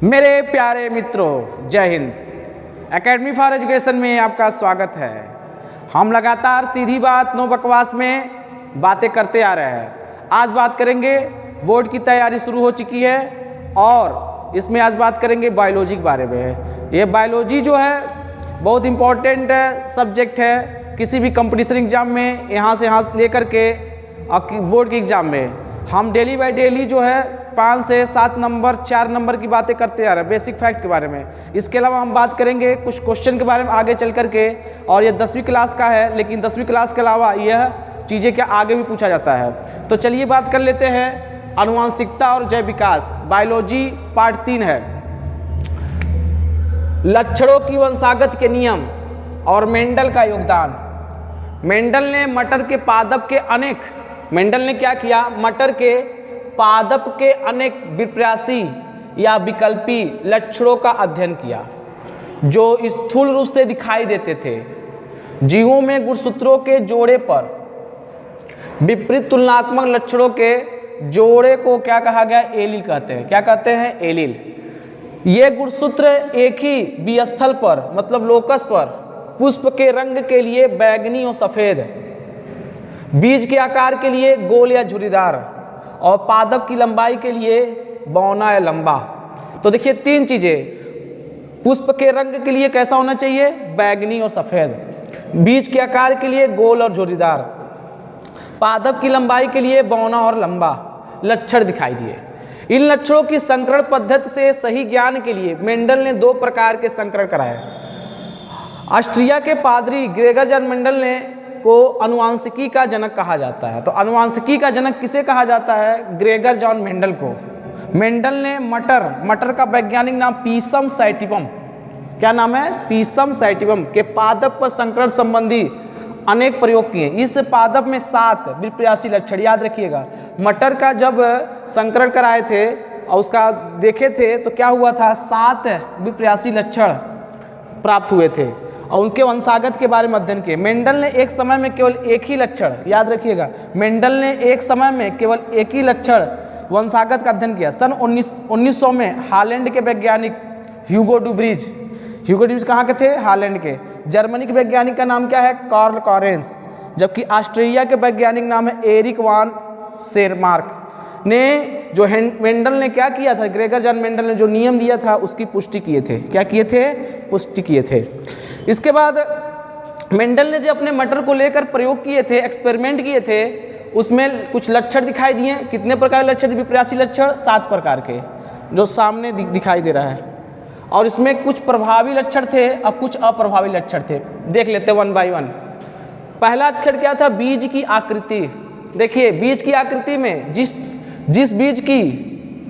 मेरे प्यारे मित्रों, जय हिंद। एकेडमी फॉर एजुकेशन में आपका स्वागत है। हम लगातार सीधी बात नो बकवास में बातें करते आ रहे हैं। आज बात करेंगे, बोर्ड की तैयारी शुरू हो चुकी है और इसमें आज बात करेंगे बायोलॉजी के बारे में। ये बायोलॉजी जो है बहुत इम्पोर्टेंट सब्जेक्ट है। किसी भी कंपटीशन एग्जाम में यहाँ से लेकर के बोर्ड के एग्ज़ाम में हम डेली बाय डेली जो है 5 से 7 नंबर 4 नंबर की बातें करते आ रहे हैं, बेसिक फैक्ट के बारे में। इसके अलावा हम बात करेंगे कुछ क्वेश्चन के बारे में आगे चल कर के, और ये 10वीं क्लास का है, लेकिन 10वीं क्लास के अलावा यह चीज़ें क्या आगे भी पूछा जाता है। तो चलिए बात कर लेते हैं आनुवंशिकता और जैव विकास। बायोलॉजी पार्ट 3 है। लक्षणों की वंशागत के नियम और मेंडल का योगदान। मेंडल ने मटर के पादप के मेंडल ने क्या किया? मटर के पादप के अनेक विपर्यासी या विकल्पी लक्षणों का अध्ययन किया जो स्थूल रूप से दिखाई देते थे। जीवों में गुणसूत्रों के जोड़े पर विपरीत तुलनात्मक लक्षणों के जोड़े को क्या कहा गया? एलील कहते हैं। क्या कहते हैं? एलील। ये गुणसूत्र एक ही बीजस्थल पर मतलब लोकस पर पुष्प के रंग के लिए बैंगनी और सफेद, बीज के आकार के लिए गोल या झुर्रीदार, और पादप की लंबाई के लिए बौना या लंबा। तो देखिए 3 चीजें। पुष्प के रंग के लिए कैसा होना चाहिए? बैंगनी और सफेद। बीज के आकार के लिए गोल और झुर्रीदार, पादप की लंबाई के लिए बौना और लंबा लक्षण दिखाई दिए। इन लक्षणों की संकरण पद्धति से सही ज्ञान के लिए मेंडल ने 2 प्रकार के संकरण कराए। ऑस्ट्रिया के पादरी ग्रेगर जॉन मेंडल ने को आनुवंशिकी का जनक कहा जाता है। तो आनुवंशिकी का जनक किसे कहा जाता है? ग्रेगर जॉन मेंडल को। मेंडल ने मटर का वैज्ञानिक नाम पीसम सैटिवम, क्या नाम है? पीसम सैटिवम के पादप पर संकरण संबंधी अनेक प्रयोग किए। इस पादप में 7 विपर्यासी लक्षण, याद रखिएगा। मटर का जब संकरण कराए थे और उसका देखे थे तो क्या हुआ था? 7 विपर्यासी लक्षण प्राप्त हुए थे और उनके वंशागत के बारे में अध्ययन किए। मेंडल ने एक समय में केवल एक ही लक्षण, याद रखिएगा, मेंडल ने एक समय में केवल एक ही लक्षण वंशागत का अध्ययन किया। सन 1900 में हालैंड के वैज्ञानिक ह्यूगो डुब्रीज कहाँ के थे? हालैंड के। जर्मनी के वैज्ञानिक का नाम क्या है? Karl Correns. जबकि ऑस्ट्रेलिया के वैज्ञानिक नाम है एरिक वान शेरमार्क ने जो मेंडल ने क्या किया था? ग्रेगर जॉन मेंडल ने जो नियम दिया था उसकी पुष्टि किए थे। क्या किए थे? पुष्टि किए थे। इसके बाद मेंडल ने जो अपने मटर को लेकर प्रयोग किए थे, एक्सपेरिमेंट किए थे, उसमें कुछ लक्षण दिखाई दिए। कितने प्रकार के लक्षण? विपर्यासी लक्षण 7 प्रकार के, जो सामने दिखाई दे रहा है। और इसमें कुछ प्रभावी लक्षण थे और कुछ अप्रभावी लक्षण थे। देख लेते 1 बाय 1। पहला लक्षण क्या था? बीज की आकृति। देखिए बीज की आकृति में जिस बीज की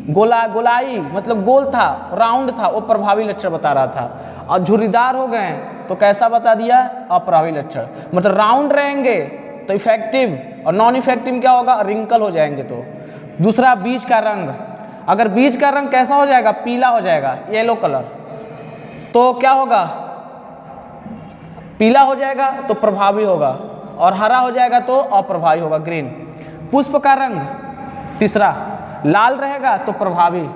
गोलाई मतलब गोल था, राउंड था, वो प्रभावी लक्षण बता रहा था। और झुर्रीदार हो गए तो कैसा बता दिया? अप्रभावी लक्षण। मतलब राउंड रहेंगे तो इफेक्टिव, और नॉन इफेक्टिव क्या होगा? रिंकल हो जाएंगे। तो दूसरा, बीज का रंग। अगर बीज का रंग कैसा हो जाएगा? पीला हो जाएगा, येलो कलर, तो क्या होगा? पीला हो जाएगा तो प्रभावी होगा, और हरा हो जाएगा तो अप्रभावी होगा, ग्रीन। पुष्प का रंग, तीसरा, लाल रहेगा तो प्रभावी,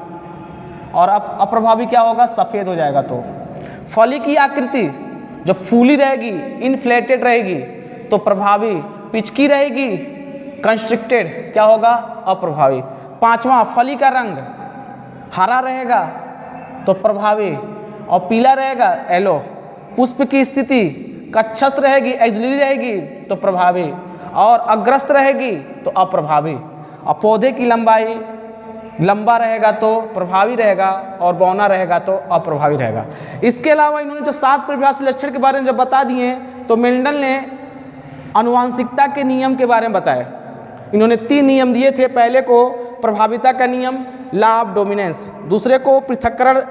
और अप्रभावी क्या होगा? सफ़ेद हो जाएगा। तो फली की आकृति जो फूली रहेगी, इन्फ्लेटेड रहेगी तो प्रभावी, पिचकी रहेगी कंस्ट्रिक्टेड, क्या होगा? अप्रभावी। 5वां, फली का रंग हरा रहेगा तो प्रभावी, और पीला रहेगा येलो। पुष्प की स्थिति कक्षस्थ रहेगी, एक्सिलरी रहेगी तो प्रभावी, और अग्रस्त रहेगी तो अप्रभावी। और पौधे की लंबाई लंबा रहेगा तो प्रभावी रहेगा, और बौना रहेगा तो अप्रभावी रहेगा। इसके अलावा इन्होंने जो 7 प्रभावी लक्षण के बारे में जब बता दिए तो मेंडल ने आनुवंशिकता के नियम के बारे में बताया। इन्होंने 3 नियम दिए थे। पहले को प्रभाविता का नियम, लॉ ऑफ डोमिनेंस। दूसरे को पृथक्करण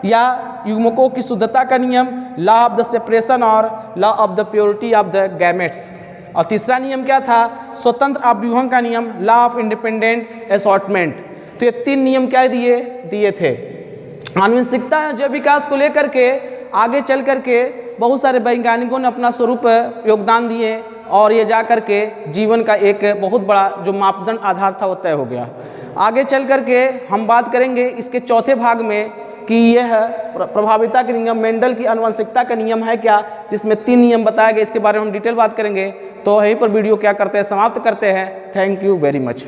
या युग्मकों की शुद्धता का नियम, लॉ ऑफ द सेपरेशन और law of the purity of the gametes. और तीसरा नियम क्या था? स्वतंत्र अभ्यूहन का नियम, लॉ ऑफ इंडिपेंडेंट असॉर्टमेंट। तो ये 3 नियम क्या दिए थे। आनुवंशिकता जैव विकास को लेकर के आगे चल करके बहुत सारे वैज्ञानिकों ने अपना स्वरूप योगदान दिए, और ये जा कर के जीवन का एक बहुत बड़ा जो मापदंड आधार था वो तय हो गया। आगे चल कर के हम बात करेंगे इसके चौथे भाग में कि यह प्रभाविता के नियम, मेंडल की आनुवंशिकता का नियम है क्या, जिसमें 3 नियम बताए गए। इसके बारे में हम डिटेल बात करेंगे। तो यहीं पर वीडियो क्या करते हैं, समाप्त करते हैं। Thank you very much.